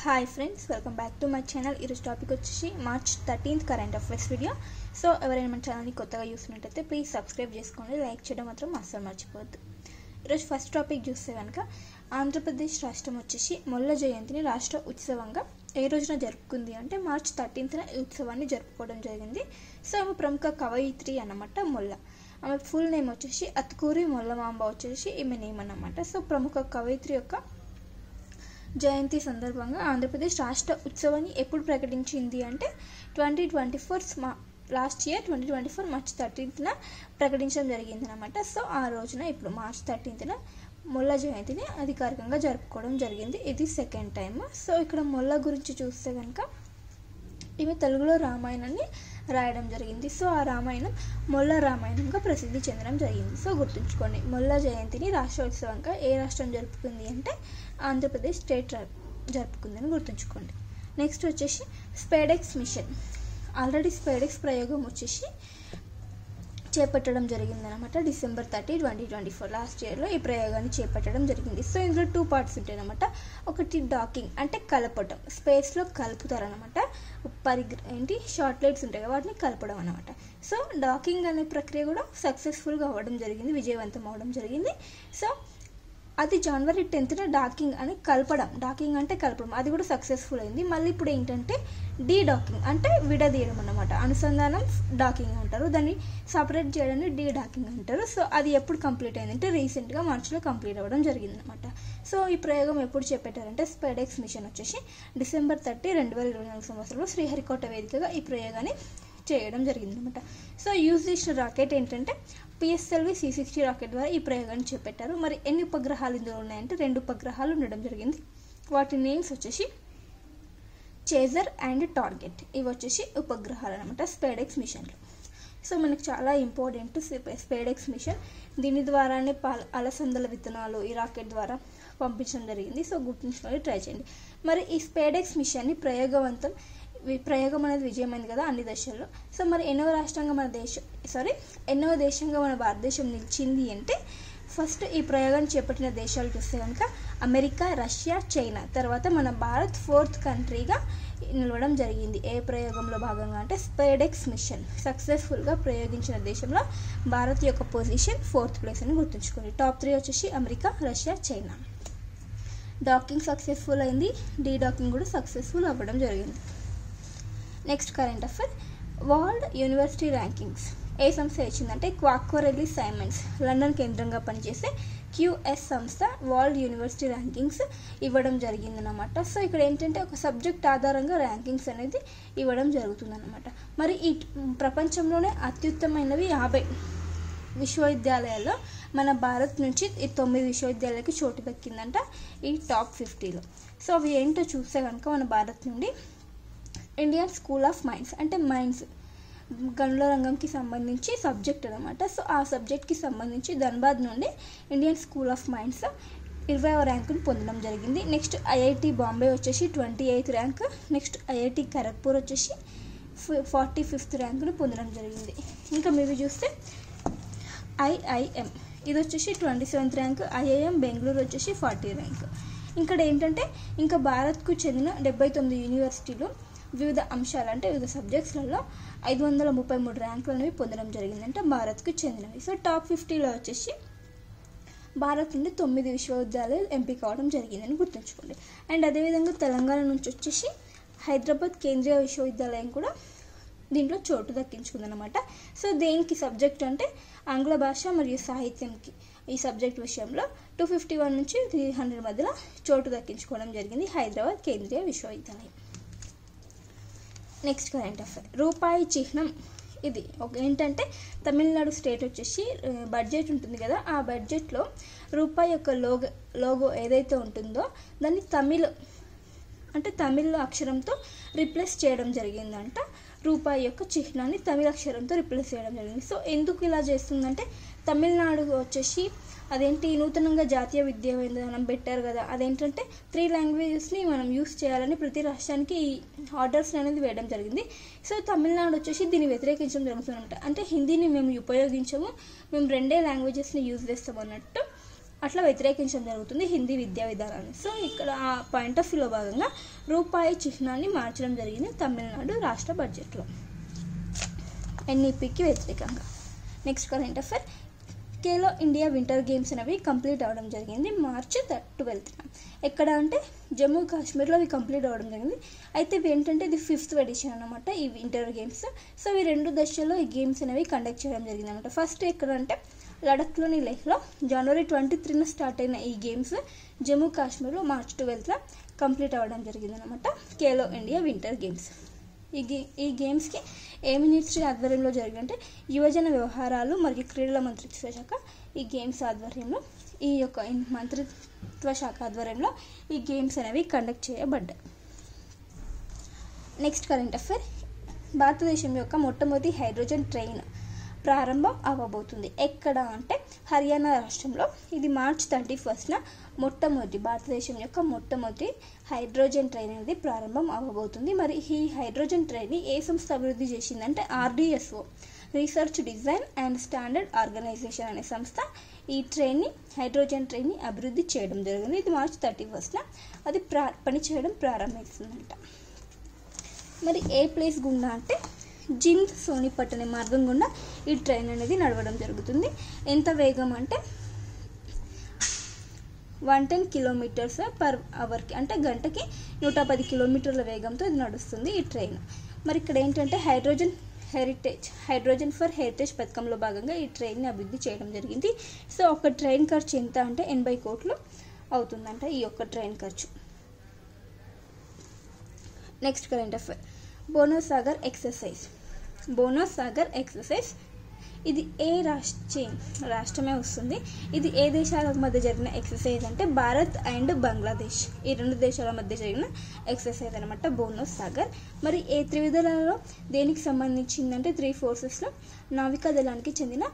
Hi friends, welcome back to my channel. ఈరోజు topic వచ్చేసి March 13th current affairs video. So ఎవరైనా మన ఛానల్ని కొత్తగా చూసినట్టయితే ప్లీజ్ సబ్స్క్రైబ్ చేసుకోండి, లైక్ చేయడం మాత్రం అస్సలు మర్చిపోవద్దు. ఈరోజు ఫస్ట్ టాపిక్ చూస్తే కనుక ఆంధ్రప్రదేశ్ రాష్ట్రం వచ్చేసి మొల్ల జయంతిని రాష్ట్ర ఉత్సవంగా ఏ రోజున జరుపుకుంది అంటే మార్చ్ 13th ఈ ఉత్సవాన్ని జరుపుకోవడం జరిగింది. సో ఆమె ప్రముఖ కవయిత్రి అన్నమాట మొల్ల. ఆమె ఫుల్ నేమ్ వచ్చేసి అతుకూరి మొల్లమాంబ వచ్చేసి ఈమె నేమ్ అన్నమాట. సో ప్రముఖ కవయిత్రి యొక్క జయంతి సందర్భంగా ఆంధ్రప్రదేశ్ రాష్ట్ర ఉత్సవాన్ని ఎప్పుడు ప్రకటించింది అంటే 2024 లాస్ట్ ఇయర్ 2024 మార్చ్ 13th ప్రకటించడం జరిగింది అనమాట. సో ఆ రోజున ఇప్పుడు మార్చ్ 13th మొల్ల జయంతిని అధికారికంగా జరుపుకోవడం జరిగింది. ఇది సెకండ్ టైం. సో ఇక్కడ మొల్ల గురించి చూస్తే కనుక ఈమె తెలుగులో రామాయణాన్ని రాయడం జరిగింది. సో ఆ రామాయణం మొల్ల రామాయణంగా ప్రసిద్ధి చెందడం జరిగింది. సో గుర్తుంచుకోండి, మొల్ల జయంతిని రాష్ట్రోత్సవంగా ఏ రాష్ట్రం జరుపుకుంది అంటే ఆంధ్రప్రదేశ్ స్టేట్ జరుపుకుందని గుర్తుంచుకోండి. నెక్స్ట్ వచ్చేసి స్పేడెక్స్ మిషన్. ఆల్రెడీ స్పేడెక్స్ ప్రయోగం వచ్చేసి చేపట్టడం జరిగింది అనమాట. December 30, 2024 లాస్ట్ ఇయర్లో ఈ ప్రయోగాన్ని చేపట్టడం జరిగింది. సో ఇందులో 2 parts ఉంటాయి అనమాట. ఒకటి డాకింగ్ అంటే కలపటం, స్పేస్లో కలుపుతారనమాట. షార్ట్లైట్స్ ఉంటాయి, వాటిని కలపడం అనమాట. సో డాకింగ్ అనే ప్రక్రియ కూడా సక్సెస్ఫుల్గా అవ్వడం జరిగింది, విజయవంతం అవ్వడం జరిగింది. సో అది January 10th డాకింగ్ అని డాకింగ్ అంటే కలపడం, అది కూడా సక్సెస్ఫుల్ అయింది. మళ్ళీ ఇప్పుడు ఏంటంటే డాకింగ్ అంటే విడదీయడం అన్నమాట. అనుసంధానం డాకింగ్ అంటారు, దాన్ని సపరేట్ చేయడాన్ని డాకింగ్ అంటారు. సో అది ఎప్పుడు కంప్లీట్ అయిందంటే రీసెంట్గా మార్చిలో కంప్లీట్ అవ్వడం జరిగింది అనమాట. సో ఈ ప్రయోగం ఎప్పుడు చేపట్టారంటే స్పేడెక్స్ మిషన్ వచ్చేసి December 30, 2024 సంవత్సరంలో శ్రీహరికోట వేదికగా ఈ ప్రయోగాన్ని చేయడం జరిగింది అనమాట. సో యూజ్ చేసిన రాకెట్ ఏంటంటే PSLV C-60 రాకెట్ ద్వారా ఈ ప్రయోగాన్ని చేపట్టారు. మరి ఎన్ని ఉపగ్రహాలు ఇందులో ఉన్నాయంటే 2 ఉపగ్రహాలు ఉండడం జరిగింది. వాటి నేమ్స్ వచ్చేసి చేజర్ అండ్ టార్గెట్. ఇవి వచ్చేసి ఉపగ్రహాలు అనమాట స్పేడెక్స్ మిషన్లో. సో మనకు చాలా ఇంపార్టెంట్ స్పేడెక్స్ మిషన్. దీని ద్వారానే అలసందల విత్తనాలు ఈ రాకెట్ ద్వారా పంపించడం జరిగింది. సో గుర్తుంచుకొని ట్రై చేయండి. మరి ఈ స్పేడెక్స్ మిషన్ని ప్రయోగం అనేది విజయమైంది కదా అన్ని దశల్లో. సో మరి ఎన్నో దేశంగా మన భారతదేశం నిలిచింది అంటే ఫస్ట్ ఈ ప్రయోగాన్ని చేపట్టిన దేశాలు చూస్తే కనుక అమెరికా, రష్యా, చైనా, తర్వాత మన భారత్ 4th కంట్రీగా నిలవడం జరిగింది. ఏ ప్రయోగంలో భాగంగా అంటే స్పేడెక్స్ మిషన్ సక్సెస్ఫుల్గా ప్రయోగించిన దేశంలో భారత్ యొక్క పొజిషన్ 4th ప్లేస్ అని గుర్తుంచుకోండి. టాప్ 3 వచ్చేసి America, Russia, China. Docking successful అయింది, డాకింగ్ కూడా సక్సెస్ఫుల్ అవ్వడం జరిగింది. Next current affair, world university rankings ఏ సంస్థ ఇచ్చిందంటే క్వాక్వరెల్లి సైమన్స్ లండన్ కేంద్రంగా పనిచేసే QS సంస్థ వరల్డ్ యూనివర్సిటీ ర్యాంకింగ్స్ ఇవ్వడం జరిగిందనమాట. సో ఇక్కడ ఏంటంటే ఒక సబ్జెక్ట్ ఆధారంగా ర్యాంకింగ్స్ అనేది ఇవ్వడం జరుగుతుందన్నమాట. మరి ఈ ప్రపంచంలోనే అత్యుత్తమైనవి 50 విశ్వవిద్యాలయాల్లో మన భారత్ నుంచి ఈ 9 విశ్వవిద్యాలయాలకి చోటు దక్కిందంట ఈ టాప్ 50లో. సో అవి ఏంటో చూస్తే కనుక మన భారత్ నుండి ఇండియన్ స్కూల్ ఆఫ్ మైన్స్ అంటే మైన్స్ గనుల రంగంకి సంబంధించి సబ్జెక్ట్ అనమాట. సో ఆ సబ్జెక్ట్కి సంబంధించి ధన్బాద్ నుండి ఇండియన్ స్కూల్ ఆఫ్ మైన్స్ 20వ ర్యాంకుని పొందడం జరిగింది. నెక్స్ట్ IIT బాంబే వచ్చేసి 28th rank. Next IIT Kharagpur వచ్చేసి 45th ర్యాంకుని పొందడం జరిగింది. ఇంకా మీరు చూస్తే IIM ఇది వచ్చేసి 27th ర్యాంక్. IIM బెంగళూరు వచ్చేసి 40th ర్యాంక్. ఇక్కడ ఏంటంటే ఇంకా భారత్కు చెందిన 79 యూనివర్సిటీలు వివిధ అంశాలు అంటే వివిధ సబ్జెక్ట్స్లలో 533 ర్యాంకులు అనేవి పొందడం జరిగిందంటే భారత్కు చెందినవి. సో టాప్ 50లో వచ్చేసి భారత్ నుండి 9 విశ్వవిద్యాలయాలు ఎంపిక అవడం జరిగిందని గుర్తుంచుకోండి. అండ్ అదేవిధంగా తెలంగాణ నుంచి వచ్చేసి హైదరాబాద్ కేంద్రీయ విశ్వవిద్యాలయం కూడా దీంట్లో చోటు దక్కించుకుందనమాట. సో దేనికి సబ్జెక్ట్ అంటే ఆంగ్ల భాష మరియు సాహిత్యంకి ఈ సబ్జెక్ట్ విషయంలో 251 నుంచి 300 మధ్యలో చోటు దక్కించుకోవడం జరిగింది హైదరాబాద్ కేంద్రీయ విశ్వవిద్యాలయం. నెక్స్ట్ కరెంట్ అఫైర్, రూపాయి చిహ్నం. ఇది ఏంటంటే తమిళనాడు స్టేట్ వచ్చేసి బడ్జెట్ ఉంటుంది కదా, ఆ బడ్జెట్లో రూపాయి యొక్క లోగో ఏదైతే ఉంటుందో దాన్ని తమిళ అక్షరంతో రీప్లేస్ చేయడం జరిగిందంట. రూపాయి యొక్క చిహ్నాన్ని తమిళ అక్షరంతో రీప్లేస్ చేయడం జరిగింది. సో ఎందుకు ఇలా చేస్తుందంటే తమిళనాడు వచ్చేసి నూతనంగా జాతీయ విద్యా విధానం పెట్టారు కదా, అదేంటంటే 3 లాంగ్వేజెస్ని మనం యూస్ చేయాలని ప్రతి రాష్ట్రానికి ఆర్డర్స్ అనేది వేయడం జరిగింది. సో తమిళనాడు వచ్చేసి దీన్ని వ్యతిరేకించడం జరుగుతుందంట. అంటే హిందీని మేము ఉపయోగించము, మేము 2 లాంగ్వేజెస్ని యూజ్ చేస్తాం అన్నట్టు అట్లా వ్యతిరేకించడం జరుగుతుంది హిందీ విద్యా విధానాన్ని. సో ఇక్కడ ఆ పాయింట్ ఆఫ్ వ్యూలో భాగంగా రూపాయి చిహ్నాన్ని మార్చడం జరిగింది తమిళనాడు రాష్ట్ర బడ్జెట్లో ఎన్ఈపికి వ్యతిరేకంగా. Next current affair, Khelo India winter games అనేవి కంప్లీట్ అవ్వడం జరిగింది మార్చి 12న. ఎక్కడ అంటే జమ్మూ కాశ్మీర్లో అవి కంప్లీట్ అవ్వడం జరిగింది. అయితే ఇవి ఏంటంటే ఇది 5th ఎడిషన్ అనమాట ఈ వింటర్ గేమ్స్. సో ఈ 2 దశల్లో ఈ గేమ్స్ అనేవి కండక్ట్ చేయడం జరిగింది అనమాట. ఫస్ట్ ఎక్కడ అంటే లడఖ్లోని లేహ్లో జనవరి 23న స్టార్ట్ అయిన ఈ గేమ్స్ జమ్మూ కాశ్మీర్లో మార్చి 12న కంప్లీట్ అవ్వడం జరిగింది అనమాట ఖేలో ఇండియా వింటర్ గేమ్స్. ఈ గేమ్స్కి ఏ మినిస్ట్రీ ఆధ్వర్యంలో జరిగిందంటే యువజన వ్యవహారాలు మరియు క్రీడల మంత్రిత్వ శాఖ ఈ గేమ్స్ ఆధ్వర్యంలో ఈ యొక్క మంత్రిత్వ శాఖ ఆధ్వర్యంలో ఈ గేమ్స్ అనేవి కండక్ట్ చేయబడ్డాయి. నెక్స్ట్ కరెంట్ అఫైర్, భారతదేశం యొక్క మొట్టమొదటి హైడ్రోజన్ ట్రైన్ ప్రారంభం అవ్వబోతుంది. ఎక్కడ అంటే హర్యానా రాష్ట్రంలో. ఇది మార్చి 31న భారతదేశం యొక్క మొట్టమొదటి హైడ్రోజన్ ట్రైన్ అనేది ప్రారంభం అవ్వబోతుంది. మరి ఈ హైడ్రోజన్ ట్రైన్ని ఏ సంస్థ అభివృద్ధి చేసిందంటే RDSO, research design and standard organisation అనే సంస్థ ఈ హైడ్రోజన్ ట్రైన్ని అభివృద్ధి చేయడం జరిగింది. ఇది మార్చి 31న అది పనిచేయడం ప్రారంభిస్తుందంట. మరి ఏ ప్లేస్ గుండా అంటే జింద్ సోనిపట్ అనే మార్గం గుండా ఈ ట్రైన్ అనేది నడవడం జరుగుతుంది. ఎంత వేగం అంటే 110 km/h అంటే గంటకి 110 కిలోమీటర్ల వేగంతో ఇది నడుస్తుంది ఈ ట్రైన్. మరి ఇక్కడ ఏంటంటే హైడ్రోజన్ ఫర్ హెరిటేజ్ పథకంలో భాగంగా ఈ ట్రైన్ని అభివృద్ధి చేయడం జరిగింది. సో ఒక ట్రైన్ ఖర్చు ఎంత అంటే 80 కోట్లు అవుతుందంట ఈ యొక్క ట్రైన్ ఖర్చు. Next current affair, bonus Sagar exercise ఇది ఏ రాష్ట్రమే వస్తుంది. ఇది ఏ దేశాల మధ్య జరిగిన ఎక్సర్సైజ్ అంటే భారత్ అండ్ బంగ్లాదేశ్ ఈ 2 దేశాల మధ్య జరిగిన ఎక్సర్సైజ్ అనమాట బోనస్ సాగర్. మరి ఏ త్రివిధలలో దేనికి సంబంధించిందంటే 3 ఫోర్సెస్లో నావికా దళానికి చెందిన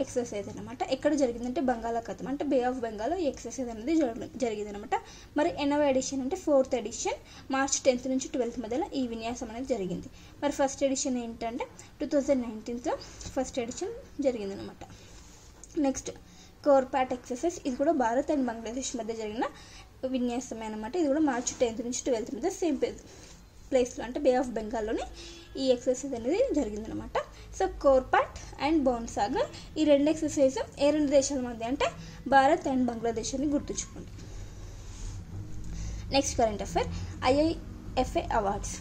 ఎక్సర్సైజ్ అనమాట. ఎక్కడ జరిగిందంటే బంగాళాఖాతం అంటే బే ఆఫ్ బెంగాల్లో ఈ ఎక్సర్సైజ్ అనేది జరిగింది అనమాట. మరి 8వ ఎడిషన్ అంటే 4th ఎడిషన్ మార్చి 10th నుంచి 12th మధ్యలో ఈ విన్యాసం అనేది జరిగింది. మరి ఫస్ట్ ఎడిషన్ ఏంటంటే 2019లో ఫస్ట్ ఎడిషన్ జరిగింది అనమాట. నెక్స్ట్ కోర్పాట్ ఎక్సర్సైజ్, ఇది కూడా భారత్ అండ్ బంగ్లాదేశ్ మధ్య జరిగిన విన్యాసమే అనమాట. ఇది కూడా మార్చి 10th నుంచి 12th మధ్య సేమ్ ప్లేస్లో అంటే బే ఆఫ్ బెంగాల్లోనే ఈ ఎక్సర్సైజ్ అనేది జరిగిందనమాట. సో కోర్పాట్ అండ్ బోన్సాగర్ ఈ 2 ఎక్సర్సైజ్ ఏ 2 దేశాల మధ్య అంటే భారత్ అండ్ బంగ్లాదేశ్ అని గుర్తుంచుకోండి. Next current affair, IIFA awards.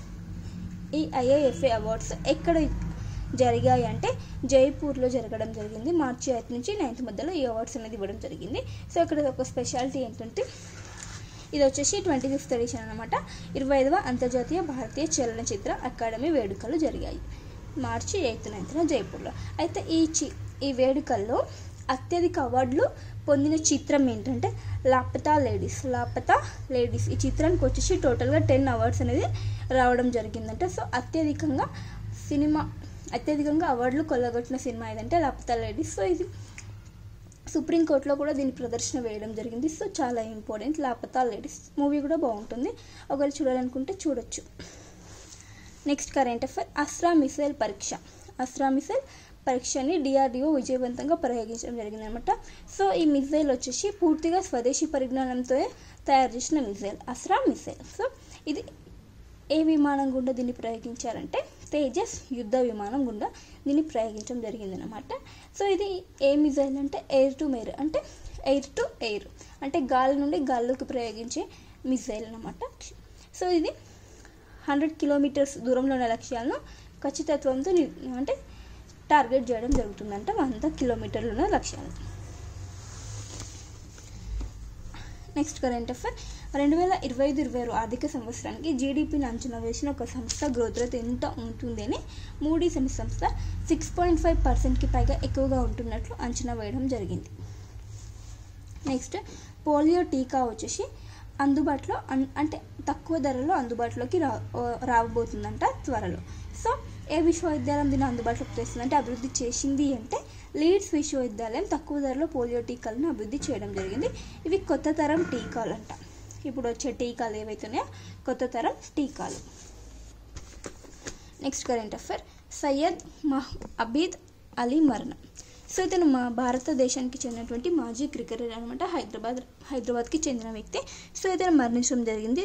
ఈ IIFA అవార్డ్స్ ఎక్కడ జరిగాయి అంటే జైపూర్లో జరగడం జరిగింది. మార్చి 8 నుంచి 9th మధ్యలో ఈ అవార్డ్స్ అనేది ఇవ్వడం జరిగింది. సో ఇక్కడ ఒక స్పెషాలిటీ ఏంటంటే ఇది వచ్చేసి 25th ఎడిషన్ అనమాట. 25వ అంతర్జాతీయ భారతీయ చలనచిత్ర అకాడమీ వేడుకలు జరిగాయి మార్చి 8th, 9th జైపూర్లో. అయితే ఈ వేడుకల్లో అత్యధిక అవార్డులు పొందిన చిత్రం ఏంటంటే లాపతా లేడీస్. ఈ చిత్రానికి వచ్చేసి టోటల్గా 10 అవార్డ్స్ అనేది రావడం జరిగిందంటే. సో అత్యధికంగా అవార్డులు కొల్లగొట్టిన సినిమా ఏదంటే లాపతా లేడీస్. సో ఇది సుప్రీంకోర్టులో కూడా దీని ప్రదర్శన వేయడం జరిగింది. సో చాలా ఇంపార్టెంట్ లాపతా లేడీస్ మూవీ కూడా బాగుంటుంది, ఒకవేళ చూడాలనుకుంటే చూడొచ్చు. Next current affair, Astra missile పరీక్షని DRDO విజయవంతంగా ప్రయోగించడం జరిగిందనమాట. సో ఈ మిసైల్ వచ్చేసి పూర్తిగా స్వదేశీ పరిజ్ఞానంతో తయారు చేసిన అస్త్రా మిసైల్. సో ఇది ఏ విమానం గుండా దీన్ని ప్రయోగించారంటే తేజస్ యుద్ధ విమానం గుండా దీన్ని ప్రయోగించడం జరిగిందనమాట. సో ఇది ఏ మిసైల్ అంటే ఎయిర్ టు ఎయిర్ అంటే గాలి నుండి గాల్లోకి ప్రయోగించే మిసైల్ అనమాట. సో ఇది 100 కిలోమీటర్స్ దూరంలో ఉన్న లక్ష్యాలను ఖచ్చితత్వంతో అంటే టార్గెట్ చేయడం జరుగుతుందంట 100 కిలోమీటర్లు ఉన్న లక్ష్యాలు. నెక్స్ట్ కరెంట్ అఫైర్, 2025-26 ఆర్థిక సంవత్సరానికి జీడిపిని అంచనా వేసిన ఒక సంస్థ గ్రోత్ రేట్ ఎంత ఉంటుంది అని మూడీస్ అనే సంస్థ 6.5%కి పైగా ఎక్కువగా ఉంటున్నట్లు అంచనా వేయడం జరిగింది. నెక్స్ట్ పోలియో టీకా వచ్చేసి అందుబాటులో అంటే తక్కువ ధరలో అందుబాటులోకి రాబోతుందంట త్వరలో. సో ఏ విశ్వవిద్యాలయం దీన్ని అందుబాటులోకి తెస్తుందంటే అభివృద్ధి చేసింది అంటే లీడ్స్ విశ్వవిద్యాలయం తక్కువ ధరలో పోలియో టీకాలను అభివృద్ధి చేయడం జరిగింది. ఇవి కొత్త తరం టీకాలు అంట. ఇప్పుడు వచ్చే టీకాలు ఏవైతున్నాయో కొత్త తరం టీకాలు. Next current affair, Syed Abid Ali మరణం. సో ఇతను మా భారతదేశానికి చెందినటువంటి మాజీ క్రికెటర్ అనమాట, హైదరాబాద్కి చెందిన వ్యక్తి. సో ఇతను మరణించడం జరిగింది.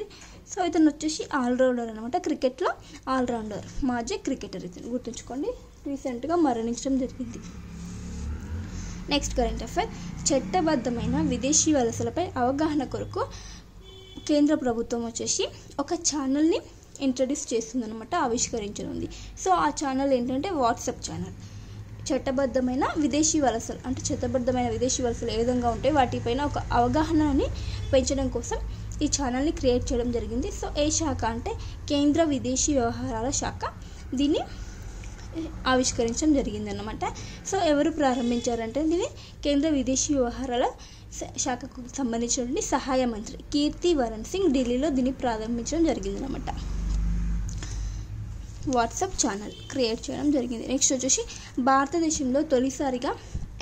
సో ఇతను వచ్చేసి ఆల్రౌండర్ అనమాట, క్రికెట్లో ఆల్రౌండర్, మాజీ క్రికెటర్ ఇతను, గుర్తుంచుకోండి. రీసెంట్గా మరణించడం జరిగింది. Next current affair. చట్టబద్ధమైన విదేశీ వలసలపై అవగాహన కొరకు కేంద్ర ప్రభుత్వం వచ్చేసి ఒక ఛానల్ని ఇంట్రడ్యూస్ చేస్తుందన్నమాట, ఆవిష్కరించనుంది. సో ఆ ఛానల్ ఏంటంటే వాట్సాప్ ఛానల్. చట్టబద్ధమైన విదేశీ వలసలు అంటే చట్టబద్ధమైన విదేశీ వలసలు ఏ విధంగా ఉంటాయి వాటిపైన ఒక అవగాహనని పెంచడం కోసం ఈ ఛానల్ని క్రియేట్ చేయడం జరిగింది. సో ఏ శాఖ అంటే కేంద్ర విదేశీ వ్యవహారాల శాఖ దీన్ని ఆవిష్కరించడం జరిగిందన్నమాట. సో ఎవరు ప్రారంభించారంటే దీన్ని కేంద్ర విదేశీ వ్యవహారాల శాఖకు సంబంధించిన సహాయ మంత్రి కీర్తి వరణ్ సింగ్ ఢిల్లీలో దీన్ని ప్రారంభించడం జరిగిందన్నమాట. వాట్సాప్ ఛానల్ క్రియేట్ చేయడం జరిగింది. నెక్స్ట్ వచ్చేసి భారతదేశంలో తొలిసారిగా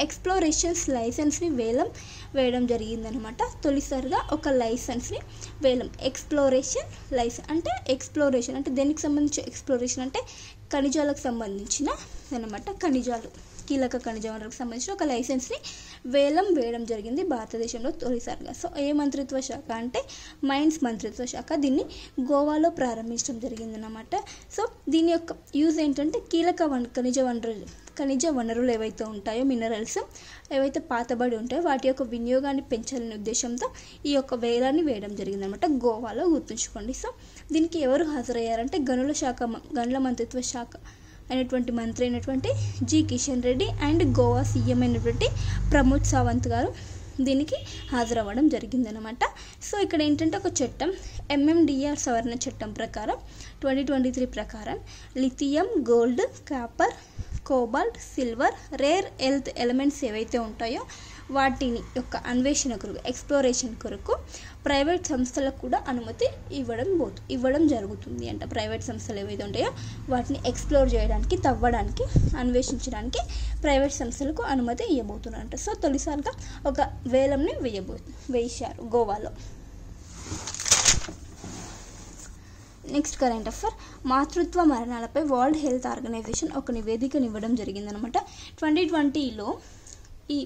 ఎక్స్ప్లోరేషన్స్ లైసెన్స్ని వేలం వేయడం జరిగిందనమాట. తొలిసారిగా ఒక లైసెన్స్ని వేలం, ఎక్స్ప్లోరేషన్ లైసెన్స్ అంటే ఎక్స్ప్లోరేషన్ అంటే దేనికి సంబంధించి ఎక్స్ప్లోరేషన్ అంటే ఖనిజాలకు సంబంధించిన అనమాట, ఖనిజాలు కీలక ఖనిజ వనరులకు సంబంధించిన ఒక లైసెన్స్ని వేలం వేయడం జరిగింది భారతదేశంలో తొలిసారిగా. సో ఏ మంత్రిత్వ శాఖ అంటే మైన్స్ మంత్రిత్వ శాఖ దీన్ని గోవాలో ప్రారంభించడం జరిగిందన్నమాట. సో దీని యొక్క యూజ్ ఏంటంటే కీలక ఖనిజ వనరులు ఏవైతే ఉంటాయో, మినరల్స్ ఏవైతే పాతబడి ఉంటాయో వాటి యొక్క వినియోగాన్ని పెంచాలనే ఉద్దేశంతో ఈ యొక్క వేలాన్ని వేయడం జరిగిందనమాట గోవాలో, గుర్తుంచుకోండి. సో దీనికి ఎవరు హాజరయ్యారంటే గనుల మంత్రిత్వ శాఖ అయినటువంటి మంత్రి అయినటువంటి G Kishan Reddy and Goa CM అయినటువంటి ప్రమోద్ సావంత్ గారు దీనికి హాజరవ్వడం జరిగిందనమాట. సో ఇక్కడ ఏంటంటే ఒక చట్టం MMDR సవరణ చట్టం ప్రకారం 2023 ప్రకారం lithium, gold, copper, cobalt, silver, rare earth elements ఏవైతే ఉంటాయో వాటిని యొక్క అన్వేషణ కొరకు, ఎక్స్ప్లోరేషన్ కొరకు ప్రైవేట్ సంస్థలకు కూడా అనుమతి ఇవ్వడం జరుగుతుంది అంట. ప్రైవేట్ సంస్థలు ఏవైతే ఉంటాయో వాటిని ఎక్స్ప్లోర్ చేయడానికి, తవ్వడానికి, అన్వేషించడానికి ప్రైవేట్ సంస్థలకు అనుమతి ఇవ్వబోతున్నారంట. సో తొలిసారిగా ఒక వేలంని వేశారు గోవాలో. Next current affair. మాతృత్వ మరణాలపై వరల్డ్ హెల్త్ ఆర్గనైజేషన్ ఒక నివేదికను ఇవ్వడం జరిగిందనమాట. 2020లో ఈ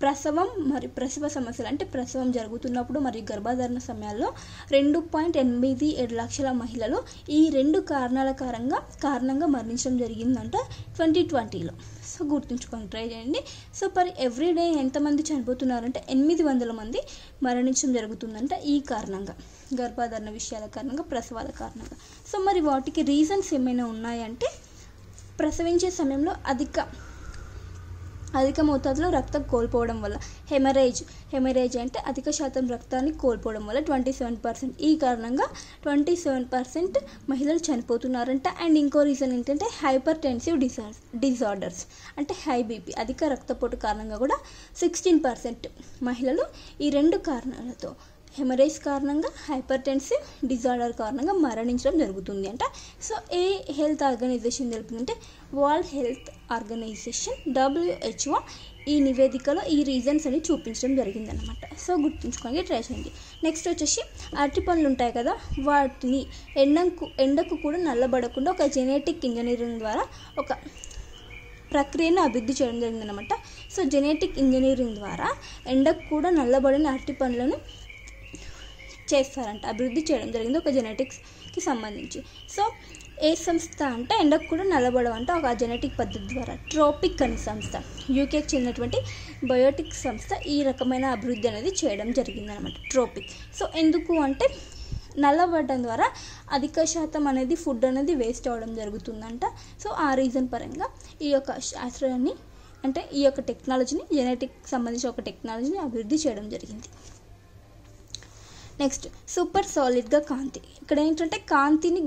ప్రసవం మరియు ప్రసవ సమస్యలు అంటే ప్రసవం జరుగుతున్నప్పుడు మరియు గర్భధారణ సమయాల్లో 2.87 లక్షల మహిళలు ఈ 2 కారణాల కారణంగా మరణించడం జరిగిందంట 2020లో. సో గుర్తుంచుకొని ట్రై చేయండి. సో పర్ ఎవ్రీడే ఎంతమంది చనిపోతున్నారంటే 800 మంది మరణించడం జరుగుతుందంట ఈ కారణంగా, గర్భధారణ విషయాల కారణంగా, ప్రసవాల కారణంగా. సో మరి వాటికి రీజన్స్ ఏమైనా ఉన్నాయంటే ప్రసవించే సమయంలో అధిక మోతాదులో రక్తం కోల్పోవడం వల్ల, హెమరేజ్ అంటే అధిక శాతం రక్తాన్ని కోల్పోవడం వల్ల 27%, ఈ కారణంగా 27% మహిళలు చనిపోతున్నారంట. అండ్ ఇంకో రీజన్ ఏంటంటే హైపర్టెన్సివ్ డిజార్డర్స్ అంటే హై బీపీ, అధిక రక్తపోటు కారణంగా కూడా 16% మహిళలు ఈ 2 కారణాలతో, హెమరేజ్ కారణంగా, హైపర్టెన్సివ్ డిజార్డర్ కారణంగా మరణించడం జరుగుతుంది అంట. సో ఏ హెల్త్ ఆర్గనైజేషన్ తెలిపిందంటే వరల్డ్ హెల్త్ ఆర్గనైజేషన్ WHO ఈ నివేదికలో ఈ రీజన్స్ అని చూపించడం జరిగిందనమాట. సో గుర్తుంచుకోండి, ట్రై చేయండి. నెక్స్ట్ వచ్చేసి అరటి పండ్లు ఉంటాయి కదా, వాటిని ఎండకు కూడా నల్లబడకుండా ఒక జెనెటిక్ ఇంజనీరింగ్ ద్వారా ఒక ప్రక్రియను అభివృద్ధి చేయడం జరిగిందనమాట. సో జెనెటిక్ ఇంజనీరింగ్ ద్వారా ఎండకు కూడా నల్లబడిన అరటి పండ్లను చేస్తారంట, అభివృద్ధి చేయడం జరిగింది ఒక జెనెటిక్స్కి సంబంధించి. సో ఏ సంస్థ అంటే ఎండకు కూడా నల్లబడవంట ఒక జెనెటిక్ పద్ధతి ద్వారా ట్రోపిక్ అనే సంస్థ, యూకేకి చెందినటువంటి బయోటిక్ సంస్థ ఈ రకమైన అభివృద్ధి అనేది చేయడం జరిగిందనమాట, ట్రోపిక్. సో ఎందుకు అంటే నల్లబడడం ద్వారా అధిక శాతం అనేది ఫుడ్ అనేది వేస్ట్ అవ్వడం జరుగుతుందంట. సో ఆ రీజన్ పరంగా ఈ యొక్క శాస్త్రాన్ని అంటే ఈ యొక్క టెక్నాలజీని, జెనెటిక్ సంబంధించిన ఒక టెక్నాలజీని అభివృద్ధి చేయడం జరిగింది. నెక్స్ట్ సూపర్ సాలిడ్గా కాంతి. ఇక్కడ ఏంటంటే కాంతిని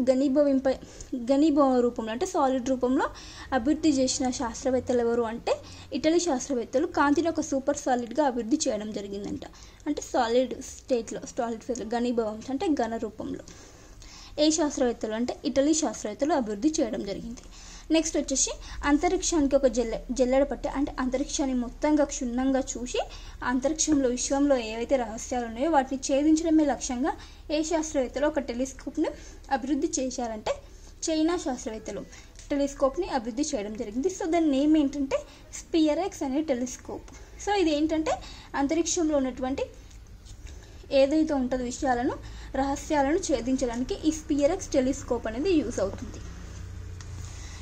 ఘనీభవ రూపంలో అంటే సాలిడ్ రూపంలో అభివృద్ధి చేసిన శాస్త్రవేత్తలు ఎవరు అంటే ఇటలీ శాస్త్రవేత్తలు కాంతిని ఒక సూపర్ సాలిడ్గా అభివృద్ధి చేయడం జరిగిందంట. అంటే సాలిడ్ స్టేట్లో, ఘనీభవం అంటే ఘన రూపంలో ఏ శాస్త్రవేత్తలు అంటే ఇటలీ శాస్త్రవేత్తలు అభివృద్ధి చేయడం జరిగింది. నెక్స్ట్ వచ్చేసి అంతరిక్షానికి ఒక జల్లెడ పట్టి అంటే అంతరిక్షాన్ని మొత్తంగా క్షుణ్ణంగా చూసి అంతరిక్షంలో, విశ్వంలో ఏవైతే రహస్యాలు ఉన్నాయో వాటిని ఛేదించడమే లక్ష్యంగా ఏ శాస్త్రవేత్తలు ఒక టెలిస్కోప్ని అభివృద్ధి చేశారంటే చైనా శాస్త్రవేత్తలు. టెలిస్కోప్ని అభివృద్ధి చేయడం జరిగింది. సో దాని నేమ్ ఏంటంటే స్పియరెక్స్ అనే టెలిస్కోప్. సో ఇది ఏంటంటే అంతరిక్షంలో ఉన్నటువంటి ఏదైతే ఉంటుందో విషయాలను రహస్యాలను ఛేదించడానికి ఈ స్పియరెక్స్ టెలిస్కోప్ అనేది యూస్ అవుతుంది.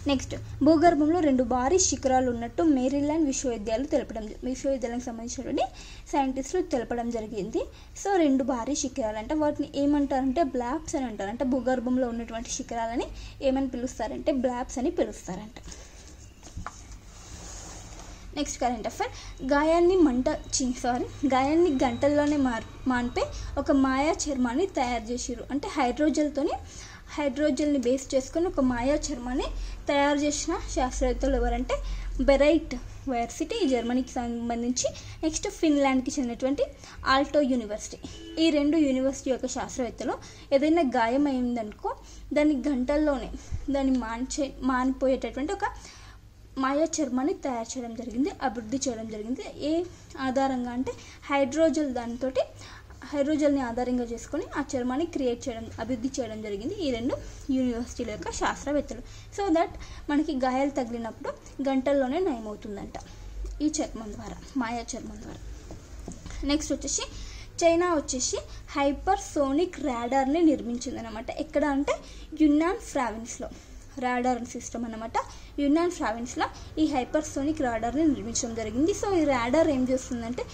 నెక్స్ట్, భూగర్భంలో 2 భారీ శిఖరాలు ఉన్నట్టు మేరీల్యాండ్ విశ్వవిద్యాలయానికి సంబంధించినటువంటి సైంటిస్టులు తెలపడం జరిగింది. సో 2 భారీ శిఖరాలు అంటే వాటిని ఏమంటారంటే బ్లాబ్స్ అని అంటారు. అంటే భూగర్భంలో ఉన్నటువంటి శిఖరాలని ఏమని పిలుస్తారంటే బ్లాబ్స్ అని పిలుస్తారంట. నెక్స్ట్ కరెంట్ అఫైర్, గాయాన్ని గంటల్లోనే మాన్పే ఒక మాయా చర్మాన్ని తయారు చేసిరు. అంటే హైడ్రోజల్ని బేస్ చేసుకొని ఒక మాయా చర్మాన్ని తయారు చేసిన శాస్త్రవేత్తలు ఎవరంటే బెరైట్ యూనివర్సిటీ జర్మనీకి సంబంధించి, నెక్స్ట్ ఫిన్లాండ్కి చెందినటువంటి ఆల్టో యూనివర్సిటీ. ఈ 2 యూనివర్సిటీ యొక్క శాస్త్రవేత్తలు ఏదైనా గాయం అయిందనుకో దాన్ని గంటల్లోనే దాన్ని మానిపోయేటటువంటి ఒక మాయా చర్మాన్ని తయారు చేయడం జరిగింది, అభివృద్ధి చేయడం జరిగింది. ఏ ఆధారంగా అంటే హైడ్రోజల్ని ఆధారంగా చేసుకొని ఆ చర్మాన్ని అభివృద్ధి చేయడం జరిగింది ఈ 2 యూనివర్సిటీల యొక్క శాస్త్రవేత్తలు. సో దట్ మనకి గాయాలు తగిలినప్పుడు గంటల్లోనే నయమవుతుందంట ఈ చర్మం ద్వారా, మాయా చర్మం ద్వారా. నెక్స్ట్ వచ్చేసి చైనా హైపర్సోనిక్ రాడార్ని నిర్మించింది అనమాట. ఎక్కడ అంటే యున్నాన్ ప్రావిన్స్లో రాడార్ సిస్టమ్ అనమాట. యున్నాన్ ప్రావిన్స్లో ఈ హైపర్సోనిక్ రాడార్ని నిర్మించడం జరిగింది. సో ఈ రాడార్ ఏం చేస్తుందంటే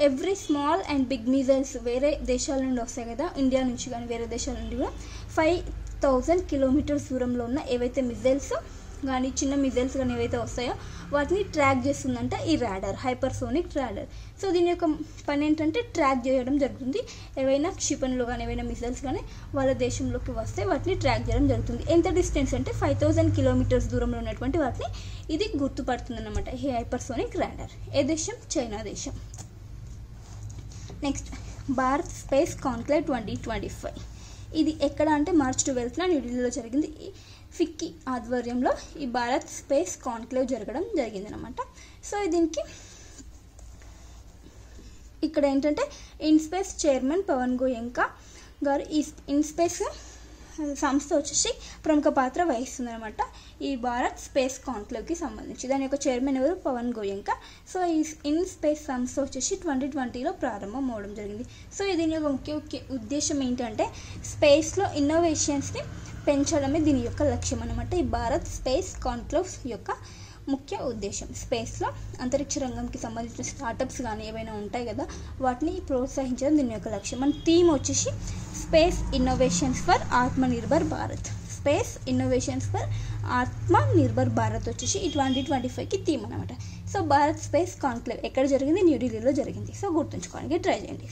every small and big missiles వేరే దేశాల నుండి వస్తాయి కదా, ఇండియా నుంచి కానీ వేరే దేశాల నుండి కూడా 5000 కిలోమీటర్స్ దూరంలో ఉన్న ఏవైతే మిజైల్స్ కానీ చిన్న మిజైల్స్ కానీ ఏవైతే వస్తాయో వాటిని ట్రాక్ చేస్తుందంట ఈ రాడార్, హైపర్సోనిక్ రాడార్. సో దీని యొక్క పని ఏంటంటే ట్రాక్ చేయడం జరుగుతుంది. ఏవైనా క్షిపణులు కానీ ఏవైనా మిజైల్స్ కానీ వాళ్ళ దేశంలోకి వస్తే వాటిని ట్రాక్ చేయడం జరుగుతుంది. ఎంత డిస్టెన్స్ అంటే 5000 కిలోమీటర్స్ దూరంలో ఉన్నటువంటి వాటిని ఇది గుర్తుపడుతుంది అన్నమాట ఈ హైపర్సోనిక్ రాడార్. ఏ దేశం? చైనా దేశం. Next, Bharat space conclave 2025. ఇది ఎక్కడ అంటే March 12న న్యూఢిల్లీలో జరిగింది. ఫిక్కీ ఆధ్వర్యంలో ఈ భారత్ స్పేస్ కాన్క్లేవ్ జరగడం జరిగింది అనమాట. సో దీనికి ఇక్కడ ఏంటంటే ఇన్స్పేస్ చైర్మన్ పవన్ గోయంకా గారు ఈ ఇన్స్పేస్ సంస్థ వచ్చేసి ప్రముఖ పాత్ర వహిస్తుంది అనమాట ఈ భారత్ స్పేస్ కాన్క్లేవ్కి సంబంధించి. దాని యొక్క చైర్మన్ ఎవరు? పవన్ గోయంకా. సో ఈ ఇన్స్పేస్ సంస్థ వచ్చేసి 2020లో ప్రారంభం అవడం జరిగింది. సో దీని యొక్క ముఖ్య ఉద్దేశం ఏంటంటే స్పేస్లో ఇన్నోవేషన్స్ని పెంచడమే దీని యొక్క లక్ష్యం అనమాట. ఈ భారత్ స్పేస్ కాన్క్లేవ్ యొక్క ముఖ్య ఉద్దేశం స్పేస్లో అంతరిక్ష రంగంకి సంబంధించిన స్టార్టప్స్ కానీ ఏవైనా ఉంటాయి కదా వాటిని ప్రోత్సహించడం దీని యొక్క లక్ష్యం. మన థీమ్ వచ్చేసి space innovations for Atmanirbhar Bharat. Space innovations for Atmanirbhar Bharat వచ్చేసి ఈ 2025కి థీమ్ అనమాట. సో భారత్ స్పేస్ కాన్క్లేవ్ ఎక్కడ జరిగింది? న్యూఢిల్లీలో జరిగింది. సో గుర్తుంచుకోవడానికి ట్రై చేయండి.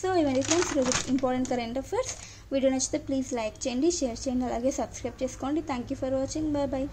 సో ఇవన్నీ ఫ్రెండ్స్ ఈరోజు ఇంపార్టెంట్ కరెంట్ అఫైర్స్. వీడియో నచ్చితే ప్లీజ్ లైక్ చేయండి, షేర్ చేయండి, అలాగే సబ్స్క్రైబ్ చేసుకోండి. Thank you for watching. Bye bye.